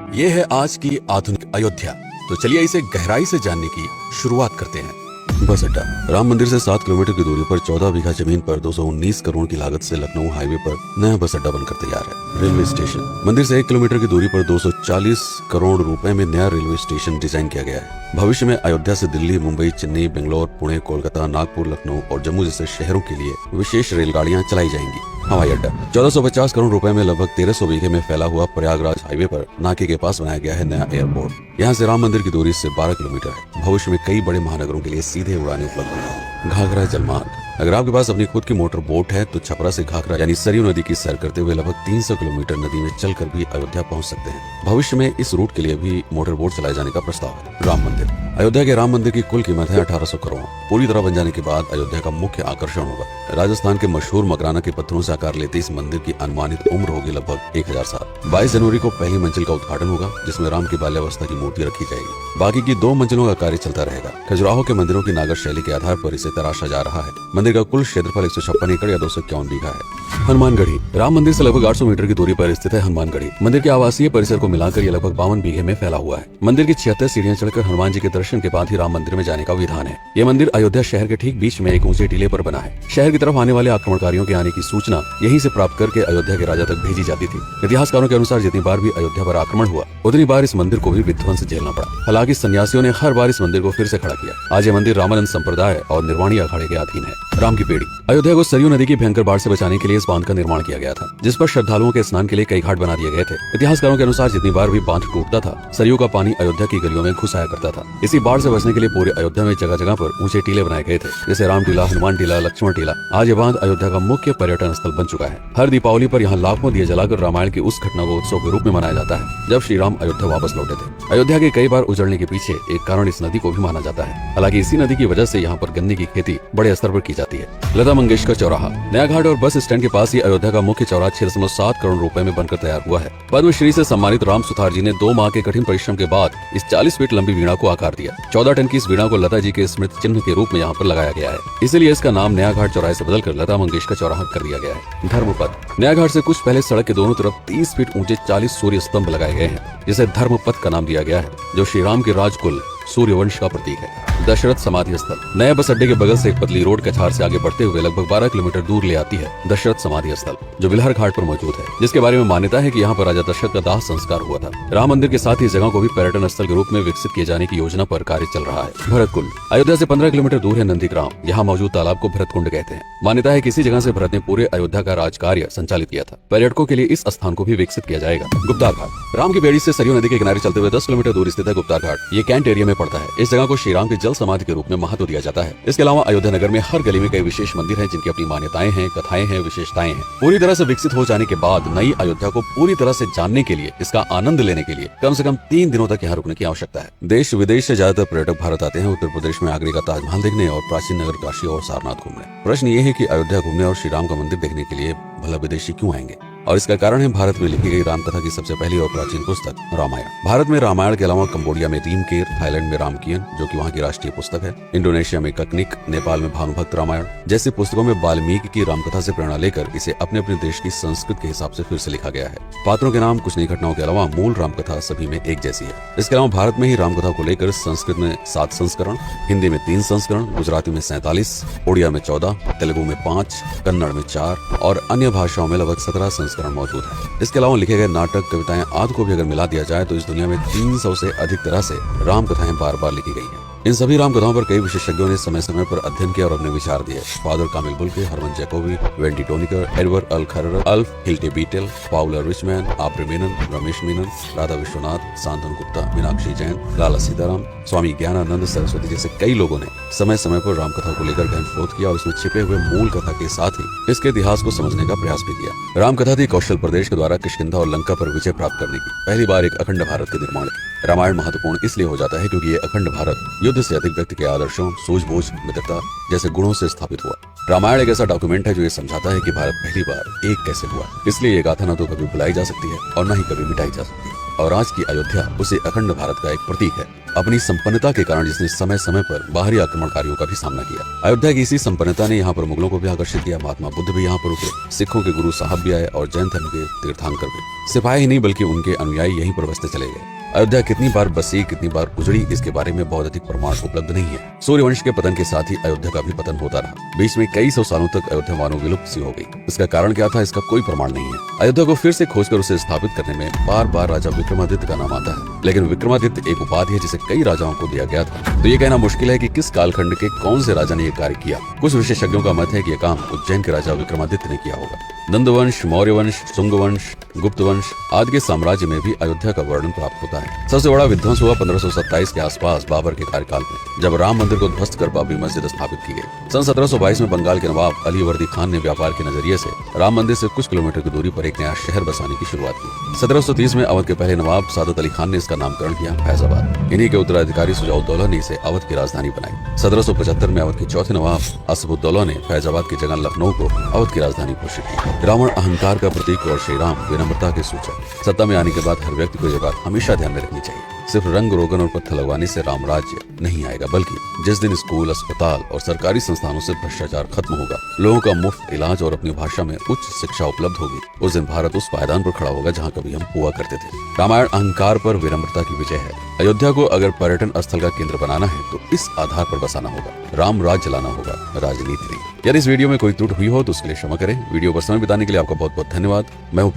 ये है आज की आधुनिक अयोध्या। तो चलिए इसे गहराई से जानने की शुरुआत करते हैं। बस अड्डा। राम मंदिर से 7 किलोमीटर की दूरी पर 14 बीघा जमीन पर 219 करोड़ की लागत से लखनऊ हाईवे पर नया बस अड्डा बनकर तैयार है। Railway station. मंदिर से 1 किलोमीटर की दूरी पर 240 करोड़ रुपए में नया रेलवे स्टेशन डिजाइन किया गया है। भविष्य में अयोध्या से दिल्ली, मुंबई, चेन्नई, बेंगलोर, पुणे, कोलकाता, नागपुर, लखनऊ और जम्मू जैसे शहरों के लिए विशेष रेलगाड़ियां चलाई जाएंगी। हवाई अड्डा। 1450 करोड़ रुपए में लगभग 1300 बीघे में फैला हुआ प्रयागराज हाईवे पर नाके के पास बनाया गया है नया एयरपोर्ट। यहाँ से राम मंदिर की दूरी से 12 किलोमीटर है। भविष्य में कई बड़े महानगरों के लिए सीधे उड़ानें उपलब्ध होंगी। घाघरा जलमार्ग। अगर आपके पास अपनी खुद की मोटर बोट है तो छपरा से घाघरा यानी सरयू नदी की सैर करते हुए लगभग 300 किलोमीटर नदी में चलकर भी अयोध्या पहुंच सकते हैं। भविष्य में इस रूट के लिए भी मोटर बोट चलाए जाने का प्रस्ताव है। राम मंदिर। अयोध्या के राम मंदिर की कुल कीमत है 1800 करोड़। पूरी तरह बन जाने के बाद अयोध्या का मुख्य आकर्षण होगा। राजस्थान के मशहूर मकराना के पत्थरों से आकार लेते इस मंदिर की अनुमानित उम्र होगी लगभग 1000 साल। 22 जनवरी को पहली मंजिल का उद्घाटन होगा, जिसमें राम की बाल्यावस्था की मूर्ति रखी जाएगी। बाकी की 2 मंजिलों का कार्य चलता रहेगा। खजुराहो के मंदिरों की नागर शैली के आधार पर इसे तराशा जा रहा है। मंदिर का कुल क्षेत्रफल 156 एकड़ या 251 बीघा है। हनुमानगढ़ी। राम मंदिर से लगभग 800 मीटर की दूरी पर स्थित है हनुमानगढ़ी। मंदिर के आवासीय परिसर को मिलाकर यह लगभग 52 बीघे में फैला हुआ है। मंदिर की 76 सीढ़ियां चढ़कर हनुमान जी के दर्शन के बाद ही राम मंदिर में जाने का विधान है। यह मंदिर अयोध्या शहर के ठीक बीच में एक ऊंचे टीले पर बना है। शहर की तरफ आने वाले आक्रमणकारियों के आने की सूचना यहीं से प्राप्त करके अयोध्या के राजा तक भेजी जाती थी। इतिहासकारों के अनुसार जितनी बार भी अयोध्या पर आक्रमण हुआ उतनी बार इस मंदिर को भी विध्वंस झेलना पड़ा। हालांकि सन्यासियों ने हर बार इस मंदिर को फिर से खड़ा किया। आज ये मंदिर रामानंद संप्रदाय और निर्वाणी अखाड़े के अधीन है। राम की पेड़ी। अयोध्या को सरयू नदी की भयंकर बाढ़ से बचाने के लिए इस बांध का निर्माण किया गया था, जिस पर श्रद्धालुओं के स्नान के लिए कई घाट बना दिए गए थे। इतिहासकारों के अनुसार जितनी बार भी बांध टूटता था, सरयू का पानी अयोध्या की गलियों में घुस आया करता था। इसी बाढ़ से बचने के लिए पूरे अयोध्या में जगह जगह पर ऊंचे टीले बनाए गए थे, जैसे राम टीला, हनुमान टीला, लक्ष्मण टीला। आज ये बांध अयोध्या का मुख्य पर्यटन स्थल बन चुका है। हर दीपावली पर यहाँ लाखों दिए जलाकर रामायण की उस घटना को उत्सव के रूप में मनाया जाता है जब श्री राम अयोध्या वापस लौटे थे। अयोध्या के कई बार उजड़ने के पीछे एक कारण इस नदी को भी माना जाता है। हालांकि इसी नदी की वजह से यहाँ पर गन्ने की खेती बड़े स्तर पर की जाती है। लता मंगेशकर चौराहा। नया घाट और बस स्टैंड के पास ही अयोध्या का मुख्य चौराहा 6.7 करोड़ रुपए में बनकर तैयार हुआ है। पद्मश्री से सम्मानित राम सुथार जी ने 2 माह के कठिन परिश्रम के बाद इस 40 फीट लंबी वीणा को आकार दिया। 14 टन की इस वीणा को लता जी के स्मृति चिन्ह के रूप में यहाँ पर लगाया गया है। इसलिए इसका नाम नया घाट चौराहे से बदलकर लता मंगेशकर चौराहा कर दिया गया है। धर्मपथ। नया घाट से कुछ पहले सड़क के दोनों तरफ 30 फीट ऊंचे 40 सूर्य स्तंभ लगाए गए हैं, जिसे धर्मपथ का नाम दिया गया है, जो श्री राम के राजकुल सूर्यवंश का प्रतीक है। दशरथ समाधि स्थल। नए बस अड्डे के बगल से एक पतली रोड कछार से आगे बढ़ते हुए लगभग 12 किलोमीटर दूर ले आती है दशरथ समाधि स्थल, जो बिलहर घाट पर मौजूद है, जिसके बारे में मान्यता है कि यहाँ पर राजा दशरथ का दाह संस्कार हुआ था। राम मंदिर के साथ ही इस जगह को भी पर्यटन स्थल के रूप में विकसित किए जाने की योजना पर कार्य चल रहा है। भरतकुंड। अयोध्या से 15 किलोमीटर दूर है नंदीग्राम। यहाँ मौजूद तालाब को भरतकुंड कहते हैं। मान्यता है कि इसी जगह से भरत ने पूरे अयोध्या का राजकार्य संचालित किया था। पर्यटकों के लिए इस स्थान को भी विकसित किया जाएगा। गुप्तार घाट। राम की बेड़ी से सरयू नदी के किनारे चलते हुए 10 किलोमीटर दूर स्थित है गुप्तार घाट। ये कैंट एरिया में पड़ता है। इस जगह को श्री राम के जल समाधि के रूप में महत्व दिया जाता है। इसके अलावा अयोध्या नगर में हर गली में कई विशेष मंदिर हैं, जिनकी अपनी मान्यताएं हैं, कथाएं हैं, विशेषताएं हैं। पूरी तरह से विकसित हो जाने के बाद नई अयोध्या को पूरी तरह से जानने के लिए, इसका आनंद लेने के लिए कम से कम 3 दिनों तक यहाँ रुकने की आवश्यकता है। देश विदेश से ज्यादातर पर्यटक भारत आते हैं उत्तर प्रदेश में आगरे का ताजमहल देखने और प्राचीन नगर काशी और सारनाथ घूमने। प्रश्न ये है कि अयोध्या घूमने और श्री राम का मंदिर देखने के लिए भला विदेशी क्यों आएंगे? और इसका कारण है भारत में लिखी गई राम कथा की सबसे पहली और प्राचीन पुस्तक रामायण। भारत में रामायण के अलावा कंबोडिया में रीमकेर, थाईलैंड में रामकियन, जो कि वहाँ की राष्ट्रीय पुस्तक है, इंडोनेशिया में ककनिक, नेपाल में भानुभक्त रामायण जैसी पुस्तकों में वाल्मीकि की रामकथा से प्रेरणा लेकर इसे अपने अपने देश की संस्कृत के हिसाब से फिर से लिखा गया है। पात्रों के नाम, कुछ नई घटनाओं के अलावा मूल रामकथा सभी में एक जैसी है। इसके अलावा भारत में ही रामकथा को लेकर संस्कृत में 7 संस्करण, हिंदी में 3 संस्करण, गुजराती में 47, ओडिया में 14, तेलुगु में 5, कन्नड़ में 4 और अन्य भाषाओं में लगभग 17 संस्करण मौजूद है। इसके अलावा लिखे गए नाटक, कविताएं आदि को भी अगर मिला दिया जाए तो इस दुनिया में 300 से अधिक तरह से राम कथाएं बार बार लिखी गई हैं। इन सभी राम कथाओं पर कई विशेषज्ञों ने समय समय पर अध्ययन किया और अपने विचार दिए। Father Camille Bulcke, Hermann Jacobi, Wendy Doniger, Edward अल खरर, Alf Hiltebeitel, Paula Richman, Aubrey Menen, Ramesh Menon, Radha Vishwanath, Shantanu Gupta, Meenakshi Jain, Lala Sitaram, Swami Gyananand Saraswati जैसे कई लोगों ने समय समय पर राम कथा को लेकर गहन शोध किया और इसमें छिपे हुए मूल कथा के साथ ही इसके इतिहास को समझने का प्रयास भी किया। राम कथा थी कौशल प्रदेश के द्वारा किष्किंधा और लंका पर विजय प्राप्त करने की पहली बार एक अखंड भारत के निर्माण की। रामायण महत्वपूर्ण इसलिए हो जाता है क्योंकि ये अखंड भारत युद्ध से अधिक व्यक्ति के आदर्शों, सूझबूझ, मित्रता जैसे गुणों से स्थापित हुआ। रामायण एक ऐसा डॉक्यूमेंट है जो ये समझाता है कि भारत पहली बार एक कैसे हुआ। इसलिए ये गाथा न तो कभी भुलाई जा सकती है और न ही कभी मिटाई जा सकती है। और आज की अयोध्या उसे अखंड भारत का एक प्रतीक है। अपनी संपन्नता के कारण जिसने समय समय पर बाहरी आक्रमणकारियों का भी सामना किया। अयोध्या की इसी संपन्नता ने यहाँ पर मुगलों को भी आकर्षित किया। महात्मा बुद्ध भी यहाँ पर रुके, सिखों के गुरु साहब भी आए और जैन धर्म के तीर्थंकर भी। सिपाही ही नहीं बल्कि उनके अनुयायी यहीं पर बसते चले गए। अयोध्या कितनी बार बसी, कितनी बार उजड़ी, इसके बारे में बहुत अधिक प्रमाण उपलब्ध नहीं है। सूर्यवंश के पतन के साथ ही अयोध्या का भी पतन होता रहा। बीच में कई सौ सालों तक अयोध्या मानो विलुप्त सी हो गई। इसका कारण क्या था, इसका कोई प्रमाण नहीं है। अयोध्या को फिर से खोजकर उसे स्थापित करने में बार बार राजा विक्रमादित्य का नाम आता है, लेकिन विक्रमादित्य एक उपाधि है जिसे कई राजाओं को दिया गया था। तो ये कहना मुश्किल है कि किस कालखंड के कौन से राजा ने यह कार्य किया। कुछ विशेषज्ञों का मत है कि यह काम उज्जैन के राजा विक्रमादित्य ने किया होगा। नंदवंश, मौर्य वंश, शुंग वंश, गुप्त वंश आदि के साम्राज्य में भी अयोध्या का वर्णन प्राप्त होता है। सबसे बड़ा विध्वंस हुआ 1527 के आसपास बाबर के कार्यकाल में, जब राम मंदिर को ध्वस्त कर बाबरी मस्जिद स्थापित की गई। सन 1722 में बंगाल के नवाब अली वर्दी खान ने व्यापार के नजरिए से राम मंदिर से कुछ किलोमीटर की दूरी पर एक नया शहर बसाने की शुरुआत की। 1730 में अवध के पहले नवाब सादत अली खान ने इसका नामकरण किया फैजाबाद। इन्हीं के उत्तराधिकारी सुजाउद्दौला ने इसे अवध की राजधानी बनाई। 1775 में अवध के चौथे नवाब असफुद्दौला ने फैजाबाद की जगह लखनऊ को अवध की राजधानी घोषित की। रावण अहंकार का प्रतीक और श्री राम विनम्रता के सूचक। सत्ता में आने के बाद हर व्यक्ति को यह बात हमेशा ध्यान में रखनी चाहिए, सिर्फ रंग रोगन और पत्थर लगवाने से राम राज्य नहीं आएगा, बल्कि जिस दिन स्कूल, अस्पताल और सरकारी संस्थानों से भ्रष्टाचार खत्म होगा, लोगों का मुफ्त इलाज और अपनी भाषा में उच्च शिक्षा उपलब्ध होगी, उस दिन भारत उस पायदान पर खड़ा होगा जहाँ कभी हम हुआ करते थे। रामायण अहंकार पर विनम्रता की विजय है। अयोध्या को अगर पर्यटन स्थल का केंद्र बनाना है तो इस आधार पर बसाना होगा, राम राज्य लाना होगा, राजनीति नहीं। यदि इस वीडियो में कोई त्रुटि हुई हो तो उसके लिए क्षमा करें। वीडियो पर समय बिताने के लिए आपका बहुत बहुत धन्यवाद। मैं हूं